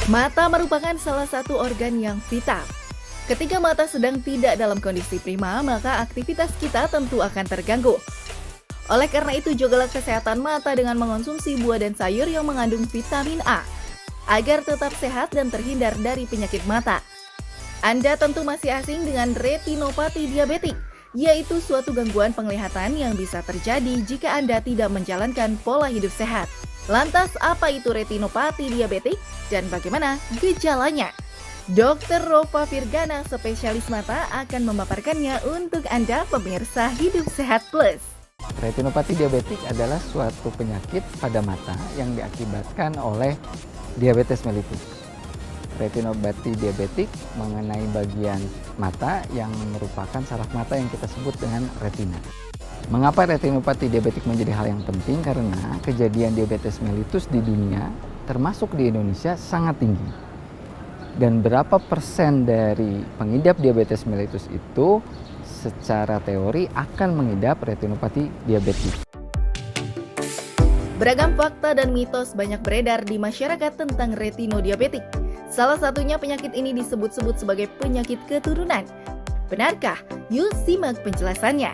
Mata merupakan salah satu organ yang vital. Ketika mata sedang tidak dalam kondisi prima, maka aktivitas kita tentu akan terganggu. Oleh karena itu, jagalah kesehatan mata dengan mengonsumsi buah dan sayur yang mengandung vitamin A, agar tetap sehat dan terhindar dari penyakit mata. Anda tentu masih asing dengan retinopati diabetik, yaitu suatu gangguan penglihatan yang bisa terjadi jika Anda tidak menjalankan pola hidup sehat. Lantas, apa itu retinopati diabetik dan bagaimana gejalanya? Dr. Rova Virgana, spesialis mata, akan memaparkannya untuk Anda pemirsa Hidup Sehat Plus. Retinopati diabetik adalah suatu penyakit pada mata yang diakibatkan oleh diabetes mellitus. Retinopati diabetik mengenai bagian mata yang merupakan saraf mata yang kita sebut dengan retina. Mengapa retinopati diabetik menjadi hal yang penting? Karena kejadian diabetes mellitus di dunia, termasuk di Indonesia, sangat tinggi. Dan berapa persen dari pengidap diabetes mellitus itu secara teori akan mengidap retinopati diabetik. Beragam fakta dan mitos banyak beredar di masyarakat tentang retinodiabetik. Salah satunya penyakit ini disebut-sebut sebagai penyakit keturunan. Benarkah? Yuk simak penjelasannya.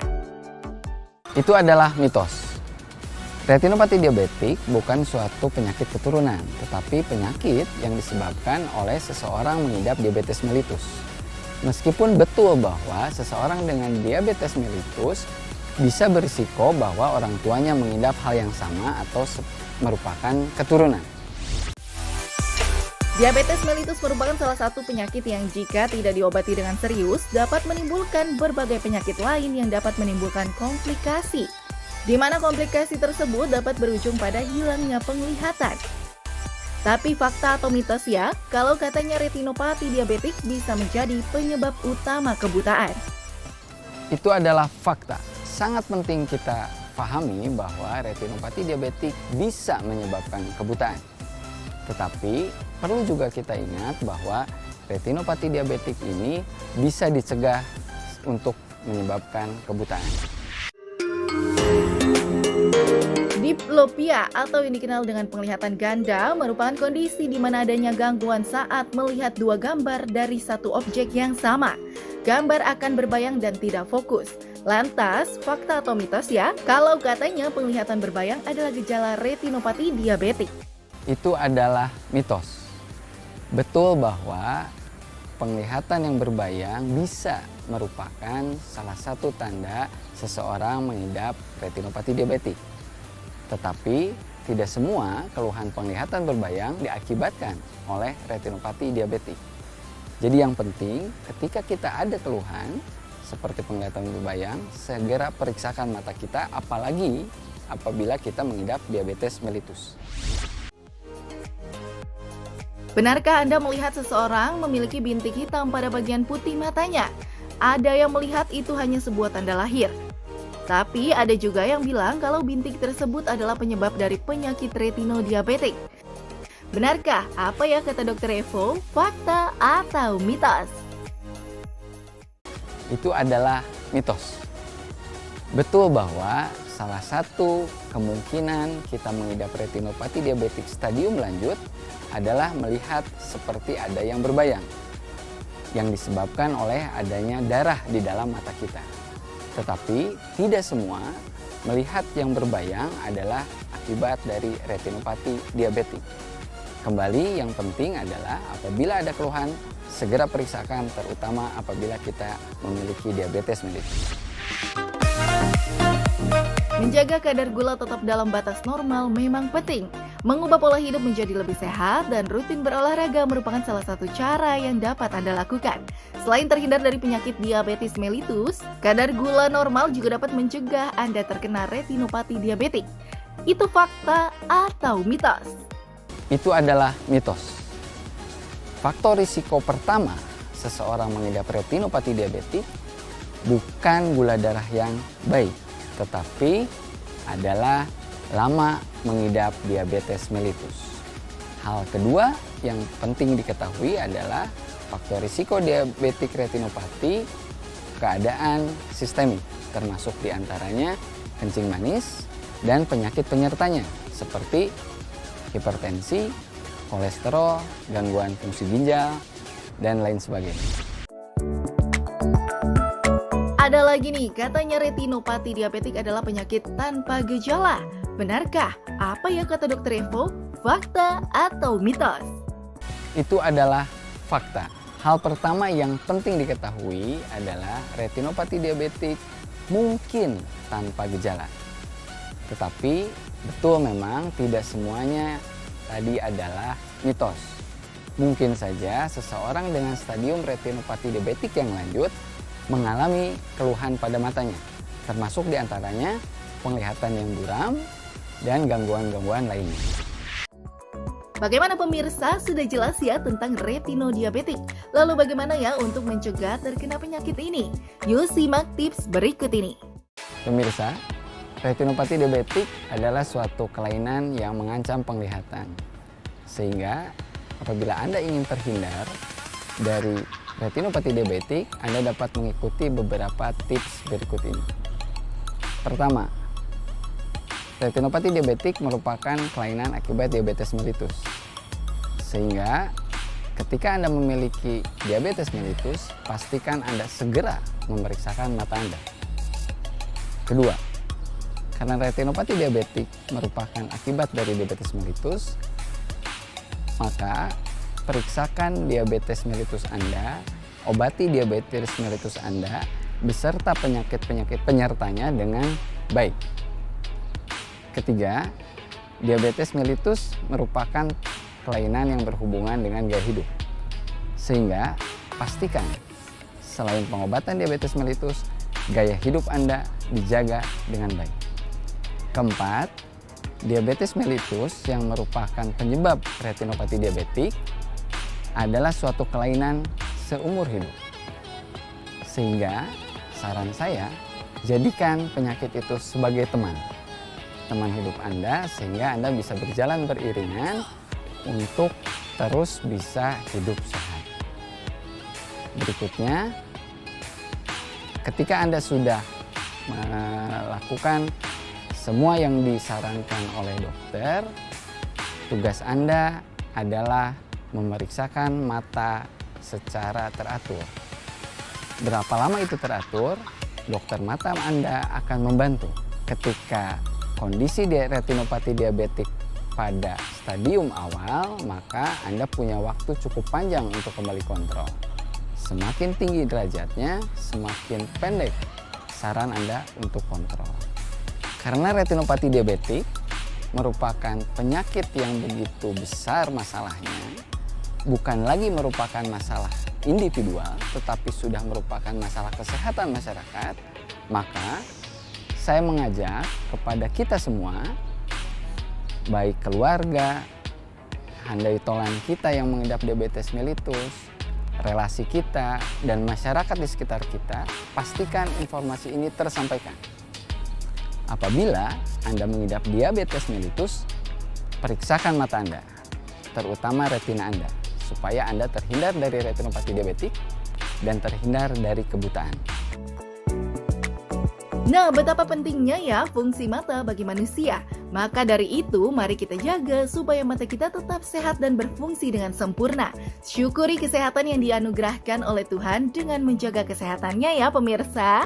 Itu adalah mitos. Retinopati diabetik bukan suatu penyakit keturunan, tetapi penyakit yang disebabkan oleh seseorang mengidap diabetes mellitus. Meskipun betul bahwa seseorang dengan diabetes mellitus bisa berisiko bahwa orang tuanya mengidap hal yang sama atau merupakan keturunan. Diabetes mellitus merupakan salah satu penyakit yang jika tidak diobati dengan serius dapat menimbulkan berbagai penyakit lain yang dapat menimbulkan komplikasi, di mana komplikasi tersebut dapat berujung pada hilangnya penglihatan. Tapi fakta atau mitos ya, kalau katanya retinopati diabetik bisa menjadi penyebab utama kebutaan. Itu adalah fakta. Sangat penting kita pahami bahwa retinopati diabetik bisa menyebabkan kebutaan. Tetapi perlu juga kita ingat bahwa retinopati diabetik ini bisa dicegah untuk menyebabkan kebutaan. Diplopia atau yang dikenal dengan penglihatan ganda merupakan kondisi di mana adanya gangguan saat melihat dua gambar dari satu objek yang sama. Gambar akan berbayang dan tidak fokus. Lantas, fakta atau mitos ya, kalau katanya penglihatan berbayang adalah gejala retinopati diabetik. Itu adalah mitos. Betul bahwa penglihatan yang berbayang bisa merupakan salah satu tanda seseorang mengidap retinopati diabetik. Tetapi tidak semua keluhan penglihatan berbayang diakibatkan oleh retinopati diabetik. Jadi yang penting ketika kita ada keluhan seperti penglihatan berbayang, segera periksakan mata kita, apalagi apabila kita mengidap diabetes mellitus. Benarkah Anda melihat seseorang memiliki bintik hitam pada bagian putih matanya? Ada yang melihat itu hanya sebuah tanda lahir. Tapi ada juga yang bilang kalau bintik tersebut adalah penyebab dari penyakit retinodiabetik. Benarkah? Apa ya kata Dr. Evo? Fakta atau mitos? Itu adalah mitos. Betul bahwa salah satu kemungkinan kita mengidap retinopati diabetik stadium lanjut adalah melihat seperti ada yang berbayang yang disebabkan oleh adanya darah di dalam mata kita. Tetapi tidak semua melihat yang berbayang adalah akibat dari retinopati diabetik. Kembali yang penting adalah apabila ada keluhan, segera periksakan, terutama apabila kita memiliki diabetes mellitus. Menjaga kadar gula tetap dalam batas normal memang penting. Mengubah pola hidup menjadi lebih sehat dan rutin berolahraga merupakan salah satu cara yang dapat Anda lakukan. Selain terhindar dari penyakit diabetes mellitus, kadar gula normal juga dapat mencegah Anda terkena retinopati diabetik. Itu fakta atau mitos? Itu adalah mitos. Faktor risiko pertama seseorang mengidap retinopati diabetik bukan gula darah yang baik, tetapi adalah lama mengidap diabetes mellitus. Hal kedua yang penting diketahui adalah faktor risiko diabetik retinopati keadaan sistemik, termasuk diantaranya kencing manis dan penyakit penyertanya seperti hipertensi, kolesterol, gangguan fungsi ginjal, dan lain sebagainya. Ada lagi nih, katanya retinopati diabetik adalah penyakit tanpa gejala. Benarkah? Apa ya kata Dr. Evo? Fakta atau mitos? Itu adalah fakta. Hal pertama yang penting diketahui adalah retinopati diabetik mungkin tanpa gejala. Tetapi betul memang tidak semuanya tadi adalah mitos. Mungkin saja seseorang dengan stadium retinopati diabetik yang lanjut mengalami keluhan pada matanya, termasuk diantaranya penglihatan yang buram dan gangguan-gangguan lainnya. Bagaimana pemirsa? Sudah jelas ya tentang retinodiabetik. Lalu bagaimana ya untuk mencegah terkena penyakit ini? Yuk simak tips berikut ini. Pemirsa, retinopati diabetik adalah suatu kelainan yang mengancam penglihatan. Sehingga apabila Anda ingin terhindar dari retinopati diabetik, Anda dapat mengikuti beberapa tips berikut ini. Pertama, retinopati diabetik merupakan kelainan akibat diabetes mellitus. Sehingga ketika Anda memiliki diabetes mellitus, pastikan Anda segera memeriksakan mata Anda. Kedua, karena retinopati diabetik merupakan akibat dari diabetes mellitus, maka periksakan diabetes mellitus Anda, obati diabetes mellitus Anda, beserta penyakit-penyakit penyertanya dengan baik. Ketiga, diabetes mellitus merupakan kelainan yang berhubungan dengan gaya hidup. Sehingga pastikan selain pengobatan diabetes mellitus, gaya hidup Anda dijaga dengan baik. Keempat, diabetes mellitus yang merupakan penyebab retinopati diabetik adalah suatu kelainan seumur hidup. Sehingga saran saya, jadikan penyakit itu sebagai teman hidup Anda, sehingga Anda bisa berjalan beriringan untuk terus bisa hidup sehat. Berikutnya, ketika Anda sudah melakukan semua yang disarankan oleh dokter, tugas Anda adalah memeriksakan mata secara teratur. Berapa lama itu teratur, dokter mata Anda akan membantu. Ketika kondisi retinopati diabetik pada stadium awal, maka Anda punya waktu cukup panjang untuk kembali kontrol. Semakin tinggi derajatnya, semakin pendek saran Anda untuk kontrol. Karena retinopati diabetik merupakan penyakit yang begitu besar masalahnya, bukan lagi merupakan masalah individual, tetapi sudah merupakan masalah kesehatan masyarakat, maka saya mengajak kepada kita semua, baik keluarga, handai tolan kita yang mengidap diabetes mellitus, relasi kita, dan masyarakat di sekitar kita, pastikan informasi ini tersampaikan. Apabila Anda mengidap diabetes mellitus, periksakan mata Anda, terutama retina Anda, supaya Anda terhindar dari retinopati diabetik dan terhindar dari kebutaan. Nah, betapa pentingnya ya fungsi mata bagi manusia. Maka dari itu, mari kita jaga supaya mata kita tetap sehat dan berfungsi dengan sempurna. Syukuri kesehatan yang dianugerahkan oleh Tuhan dengan menjaga kesehatannya ya pemirsa.